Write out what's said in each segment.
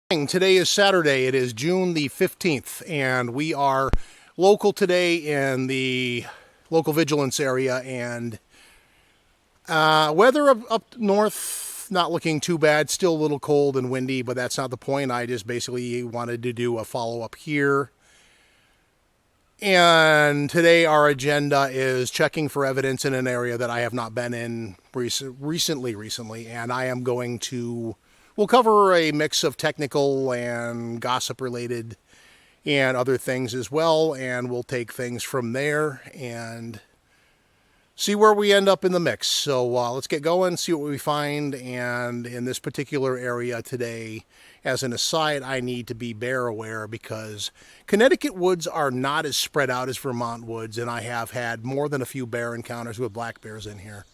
Today is Saturday. It is June the 15th, and we are local today in the local vigilance area. And weather up north, not looking too bad. Still a little cold and windy, but that's not the point. I just basically wanted to do a follow-up here. And today our agenda is checking for evidence in an area that I have not been in recently, and I am going to... We'll cover a mix of technical and gossip-related and other things as well, and we'll take things from there and see where we end up in the mix. So let's get going, see what we find. And in this particular area today, as an aside, I need to be bear aware because Connecticut woods are not as spread out as Vermont woods, and I have had more than a few bear encounters with black bears in here.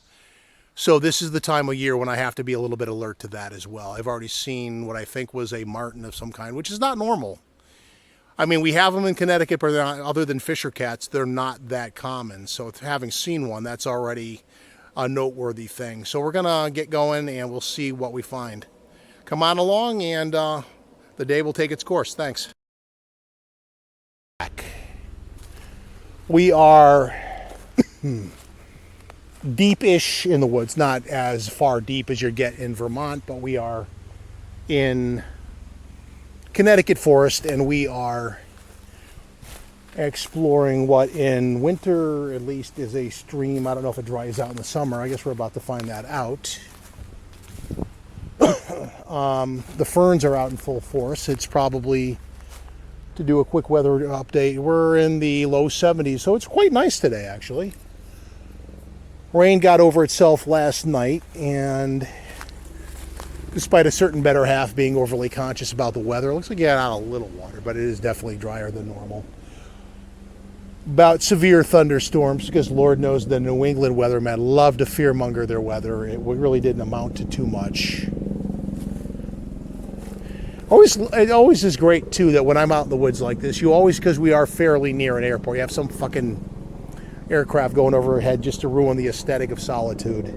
So this is the time of year when I have to be a little bit alert to that as well. I've already seen what I think was a marten of some kind, which is not normal. I mean, we have them in Connecticut, but other than fisher cats, they're not that common. So having seen one, that's already a noteworthy thing. So we're going to get going and we'll see what we find. Come on along and the day will take its course. Thanks. We are... deep-ish in the woods, not as far deep as you get in Vermont, but we are in Connecticut forest, and we are exploring what in winter at least is a stream. I don't know if it dries out in the summer. I guess we're about to find that out. The ferns are out in full force. It's probably, to do a quick weather update, we're in the low 70s, so it's quite nice today actually. Rain got over itself last night, and despite a certain better half being overly conscious about the weather, it looks like you got out a little water, but it is definitely drier than normal. About severe thunderstorms, because Lord knows the New England weathermen love to fearmonger their weather. It really didn't amount to too much. It always is great, too, that when I'm out in the woods like this, because we are fairly near an airport, you have some fucking aircraft going overhead just to ruin the aesthetic of solitude.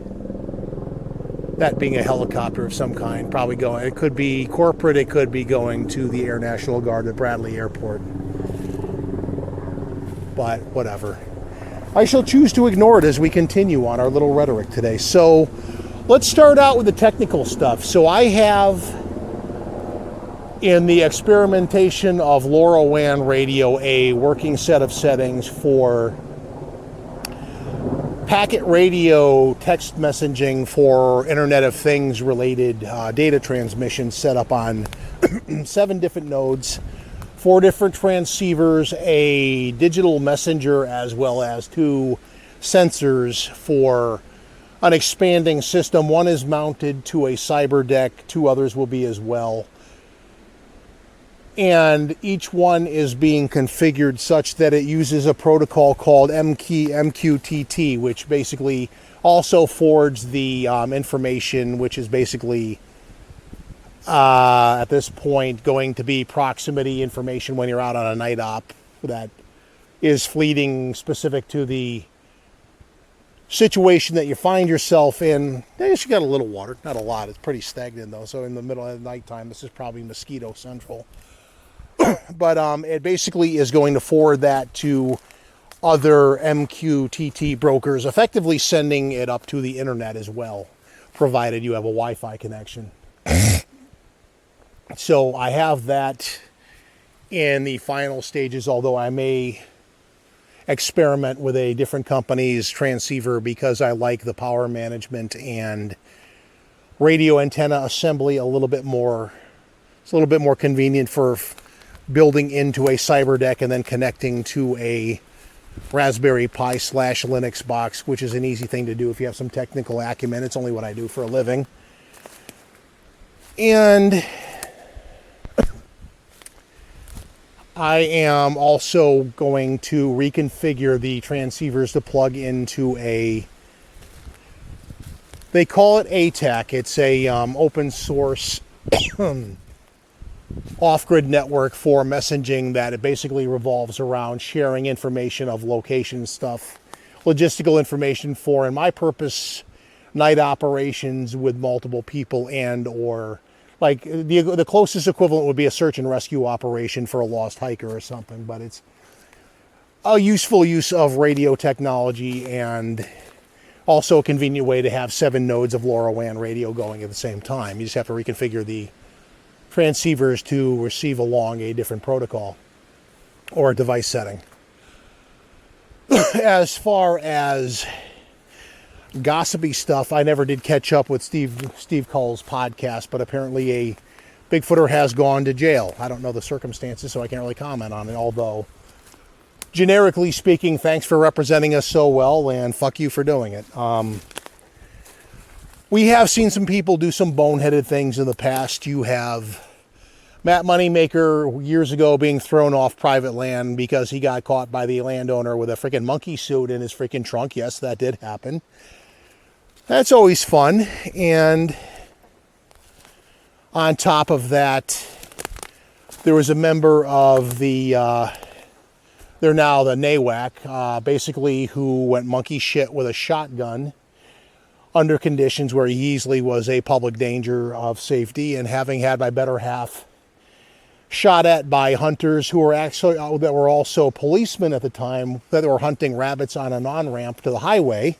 That being a helicopter of some kind, probably going. It could be corporate, it could be going to the Air National Guard at Bradley Airport. But whatever. I shall choose to ignore it as we continue on our little rhetoric today. So let's start out with the technical stuff. So I have, in the experimentation of LoRaWAN radio, a working set of settings for packet radio text messaging for Internet of Things related data transmission set up on 7 different nodes, 4 different transceivers, a digital messenger, as well as 2 sensors for an expanding system. One is mounted to a cyber deck, 2 others will be as well. And each one is being configured such that it uses a protocol called MQTT, which basically also forwards the information, which is basically, at this point, going to be proximity information when you're out on a night op that is fleeting, specific to the situation that you find yourself in. I guess you got a little water, not a lot. It's pretty stagnant, though. So in the middle of the nighttime, this is probably mosquito central. But it basically is going to forward that to other MQTT brokers, effectively sending it up to the internet as well, provided you have a Wi-Fi connection. So I have that in the final stages, although I may experiment with a different company's transceiver because I like the power management and radio antenna assembly a little bit more. It's a little bit more convenient for building into a cyber deck and then connecting to a Raspberry Pi / Linux box, which is an easy thing to do if you have some technical acumen. It's only what I do for a living. And I am also going to reconfigure the transceivers to plug into they call it ATAC. It's a open source off-grid network for messaging that it basically revolves around sharing information of location stuff, logistical information for, in my purpose, night operations with multiple people and or Like the closest equivalent would be a search and rescue operation for a lost hiker or something, but it's a useful use of radio technology and also a convenient way to have 7 nodes of LoRaWAN radio going at the same time. You just have to reconfigure the transceivers to receive along a different protocol or a device setting. As far as gossipy stuff, I never did catch up with Steve Cull's podcast, but apparently a Bigfooter has gone to jail. I don't know the circumstances, so I can't really comment on it, although generically speaking, thanks for representing us so well, and fuck you for doing it. We have seen some people do some boneheaded things in the past. You have Matt Moneymaker years ago being thrown off private land because he got caught by the landowner with a freaking monkey suit in his freaking trunk. Yes, that did happen. That's always fun. And on top of that, there was a member of the, they're now the NAWAC, basically who went monkey shit with a shotgun under conditions where he easily was a public danger of safety, and having had my better half shot at by hunters who were actually, that were also policemen at the time, that were hunting rabbits on an on-ramp to the highway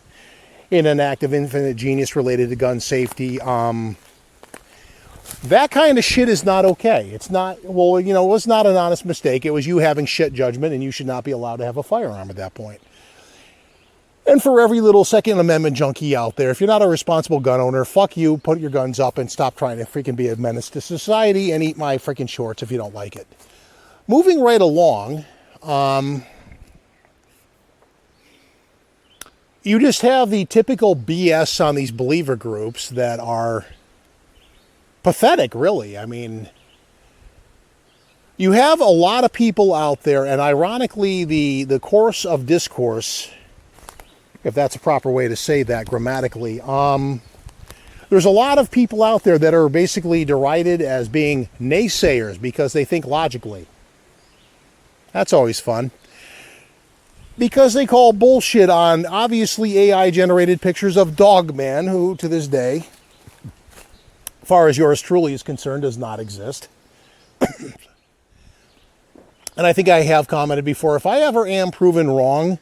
in an act of infinite genius related to gun safety. That kind of shit is not okay. It's not, well, you know, it was not an honest mistake. It was you having shit judgment, and you should not be allowed to have a firearm at that point. And for every little Second Amendment junkie out there, if you're not a responsible gun owner, fuck you, put your guns up and stop trying to freaking be a menace to society and eat my freaking shorts if you don't like it. Moving right along, you just have the typical BS on these believer groups that are pathetic, really. I mean, you have a lot of people out there, and ironically, the course of discourse, if that's a proper way to say that grammatically, there's a lot of people out there that are basically derided as being naysayers because they think logically. That's always fun. Because they call bullshit on obviously AI-generated pictures of Dogman, who to this day, as far as yours truly is concerned, does not exist. And I think I have commented before, if I ever am proven wrong,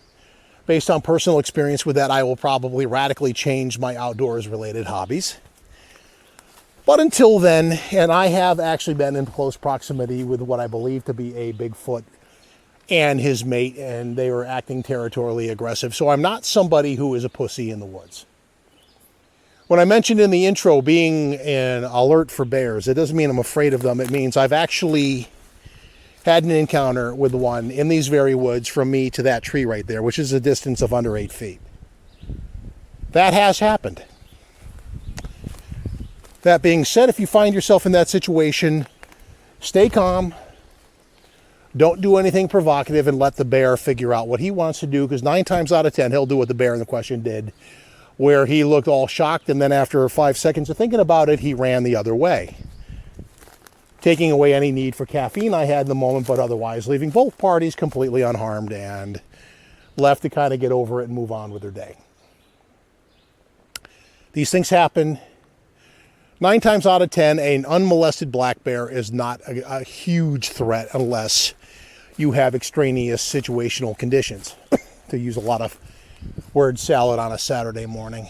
based on personal experience with that, I will probably radically change my outdoors-related hobbies. But until then, and I have actually been in close proximity with what I believe to be a Bigfoot and his mate, and they were acting territorially aggressive. So I'm not somebody who is a pussy in the woods. When I mentioned in the intro being an alert for bears, it doesn't mean I'm afraid of them. It means I've actually had an encounter with one in these very woods from me to that tree right there, which is a distance of under 8 feet. That has happened. That being said, if you find yourself in that situation, stay calm. Don't do anything provocative and let the bear figure out what he wants to do, because 9 times out of 10, he'll do what the bear in the question did, where he looked all shocked, and then after 5 seconds of thinking about it, he ran the other way, taking away any need for caffeine I had in the moment, but otherwise leaving both parties completely unharmed and left to kind of get over it and move on with their day. These things happen. 9 times out of 10, an unmolested black bear is not a huge threat unless you have extraneous situational conditions, to use a lot of word salad on a Saturday morning.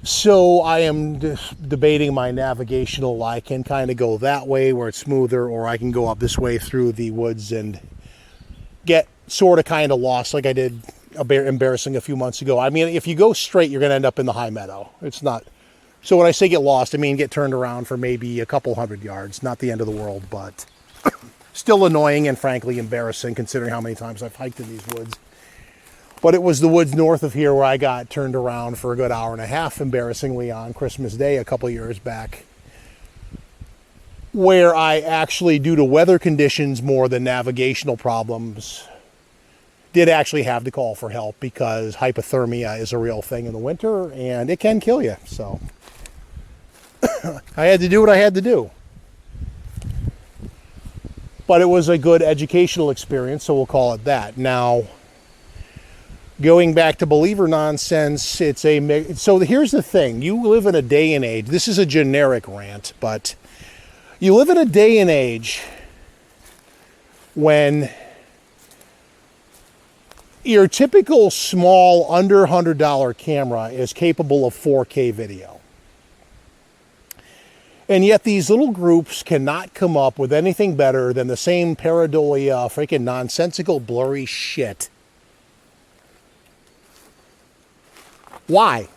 So I am debating my navigational. I can kind of go that way where it's smoother, or I can go up this way through the woods and get sort of kind of lost like I did embarrassing a few months ago. I mean, if you go straight, you're going to end up in the high meadow. It's not. So when I say get lost, I mean get turned around for maybe a couple hundred yards. Not the end of the world, but still annoying and frankly embarrassing considering how many times I've hiked in these woods. But it was the woods north of here where I got turned around for a good hour and a half, embarrassingly, on Christmas Day a couple years back, where I actually, due to weather conditions more than navigational problems, did actually have to call for help, because hypothermia is a real thing in the winter and it can kill you. So I had to do what I had to do. But it was a good educational experience, so we'll call it that. Now, Going back to believer nonsense, so here's the thing. You live in a day and age, this is a generic rant, but you live in a day and age when your typical small under $100 camera is capable of 4K video. And yet these little groups cannot come up with anything better than the same pareidolia, freaking nonsensical, blurry shit. Why?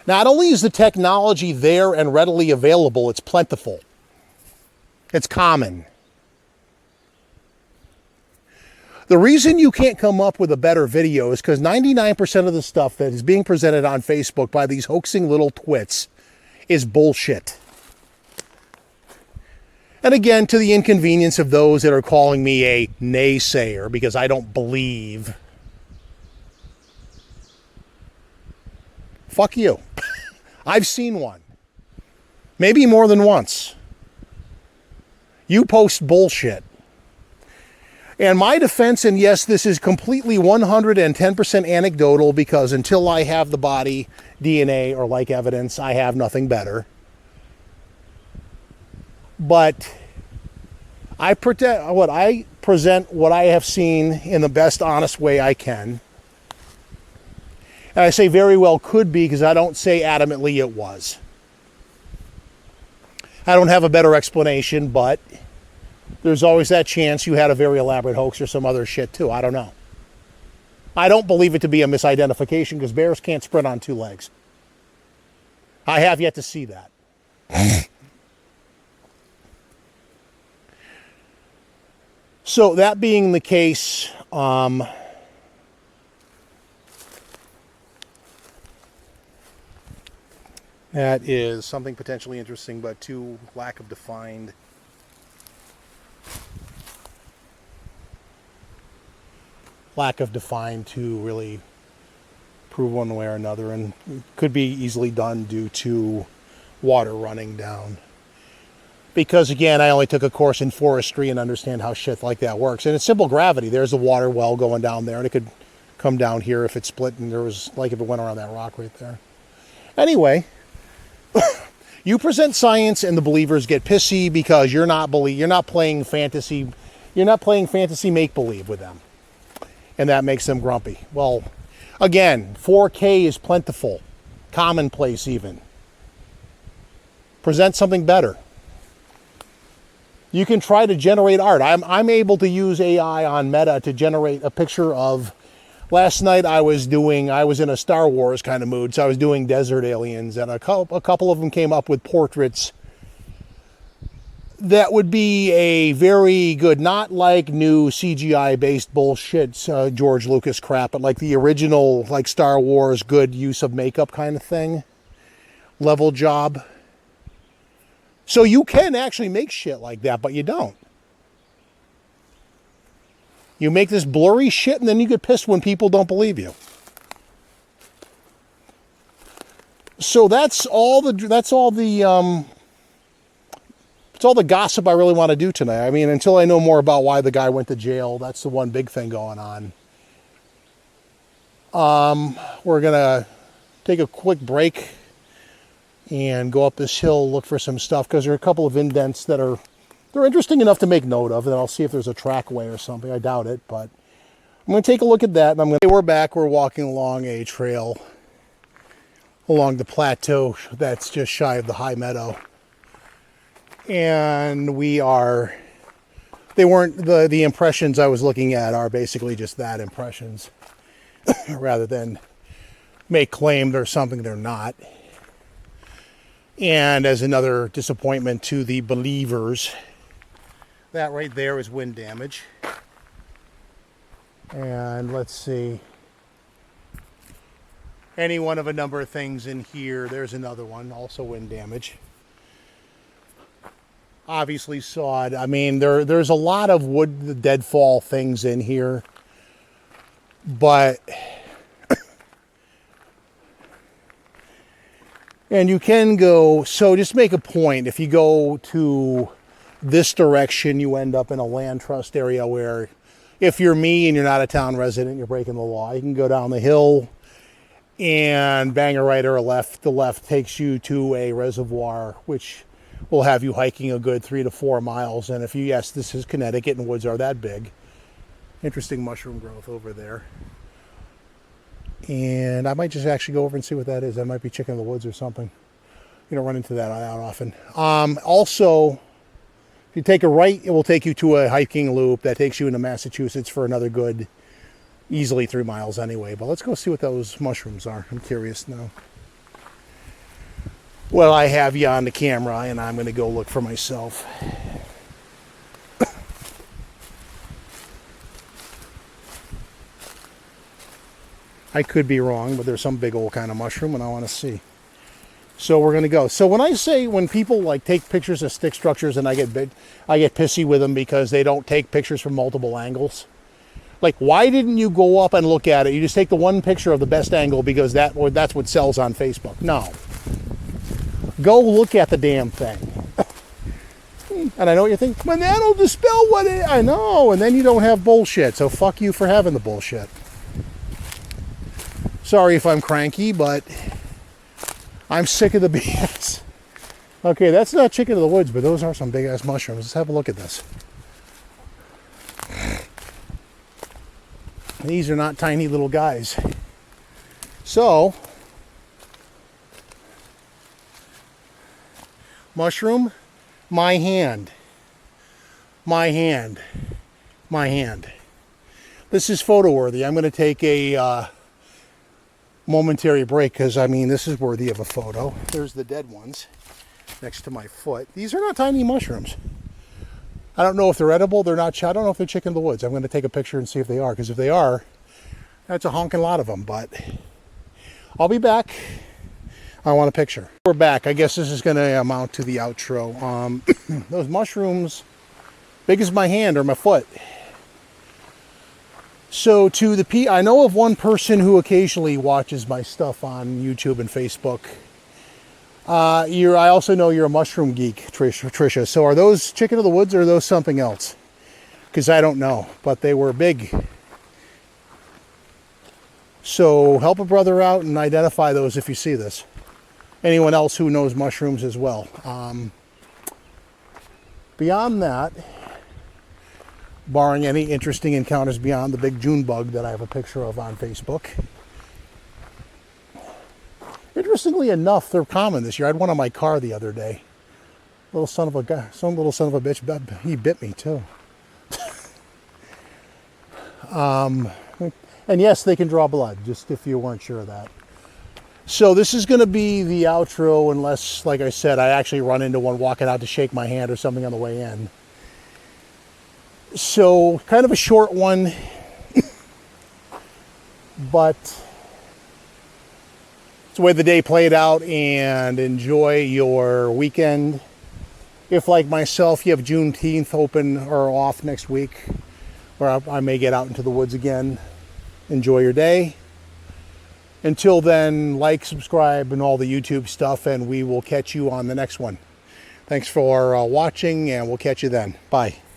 Not only is the technology there and readily available, it's plentiful. It's common. The reason you can't come up with a better video is because 99% of the stuff that is being presented on Facebook by these hoaxing little twits is bullshit. And again, to the inconvenience of those that are calling me a naysayer because I don't believe. Fuck you. I've seen one. Maybe more than once. You post bullshit. And my defense, and yes, this is completely 110% anecdotal because until I have the body, DNA, or like evidence, I have nothing better. But I present what I have seen in the best honest way I can. And I say very well could be because I don't say adamantly it was. I don't have a better explanation, but there's always that chance you had a very elaborate hoax or some other shit too. I don't know. I don't believe it to be a misidentification because bears can't sprint on two legs. I have yet to see that. So that being the case, that is something potentially interesting, but too lack of defined. Lack of defined to really prove one way or another, and could be easily done due to water running down. Because again, I only took a course in forestry and understand how shit like that works. And it's simple gravity. There's a water well going down there, and it could come down here if it split, and there was, like if it went around that rock right there. Anyway, you present science and the believers get pissy because you're not playing fantasy make-believe with them. And that makes them grumpy. Well, again, 4K is plentiful, commonplace even. Present something better. You can try to generate art. I'm able to use AI on Meta to generate a picture of. Last night I was in a Star Wars kind of mood, so I was doing desert aliens, and a couple of them came up with portraits that would be a very good, not like new CGI-based bullshit George Lucas crap, but like the original, like Star Wars, good use of makeup kind of thing, level job. So you can actually make shit like that, but you don't. You make this blurry shit, and then you get pissed when people don't believe you. So that's all the gossip I really want to do tonight. I mean, until I know more about why the guy went to jail, that's the one big thing going on. We're gonna take a quick break and go up this hill, look for some stuff, because there are a couple of indents that they're interesting enough to make note of, and I'll see if there's a trackway or something. I doubt it, but I'm going to take a look at that, and we're back. We're walking along a trail along the plateau that's just shy of the high meadow. And the impressions I was looking at are basically just that, impressions, rather than make claim they're something they're not. And as another disappointment to the believers, that right there is wind damage. And let's see. Any one of a number of things in here. There's another one, also wind damage. Obviously sawed. I mean, there's a lot of wood deadfall things in here. But and you can go, so just make a point, if you go to this direction, you end up in a land trust area where if you're me and you're not a town resident, you're breaking the law. You can go down the hill and bang a right or a left. The left takes you to a reservoir, which will have you hiking a good 3 to 4 miles. And if you, yes, this is Connecticut and woods are that big. Interesting mushroom growth over there. And I might just actually go over and see what that is. That might be chicken in the woods or something. You don't run into that often. Also, if you take a right, it will take you to a hiking loop that takes you into Massachusetts for another good, easily 3 miles anyway. But let's go see what those mushrooms are. I'm curious now. Well, I have you on the camera, and I'm going to go look for myself. I could be wrong, but there's some big old kind of mushroom, and I want to see. So we're going to go. So when people like take pictures of stick structures, and I get pissy with them because they don't take pictures from multiple angles. Like, why didn't you go up and look at it? You just take the one picture of the best angle because that's what sells on Facebook. No. Go look at the damn thing. And I know what you think, but that'll dispel what it is. I know, and then you don't have bullshit. So fuck you for having the bullshit. Sorry if I'm cranky, but I'm sick of the BS. Okay, that's not chicken of the woods, but those are some big ass mushrooms. Let's have a look at this. These are not tiny little guys. So, mushroom, my hand. This is photo worthy. I'm going to take a momentary break because, I mean, this is worthy of a photo. There's the dead ones next to my foot. These are not tiny mushrooms. I don't know if they're edible. They're not. I don't know if they're chicken of the woods. I'm going to take a picture and see if they are, because if they are, that's a honking lot of them. But I'll be back. I want a picture. We're back. I guess this is going to amount to the outro. Those mushrooms, big as my hand or my foot. So I know of one person who occasionally watches my stuff on YouTube and Facebook. I also know you're a mushroom geek, Tricia. So are those chicken of the woods or are those something else? Because I don't know, but they were big. So help a brother out and identify those if you see this. Anyone else who knows mushrooms as well. Beyond that, barring any interesting encounters beyond the big June bug that I have a picture of on Facebook. Interestingly enough, they're common this year. I had one on my car the other day. Some little son of a bitch, he bit me too. And yes, they can draw blood, just if you weren't sure of that. So this is going to be the outro unless, like I said, I actually run into one walking out to shake my hand or something on the way in. So kind of a short one, but it's the way the day played out, and enjoy your weekend. If, like myself, you have Juneteenth open or off next week, or I may get out into the woods again, enjoy your day. Until then, like, subscribe, and all the YouTube stuff, and we will catch you on the next one. Thanks for watching, and we'll catch you then. Bye.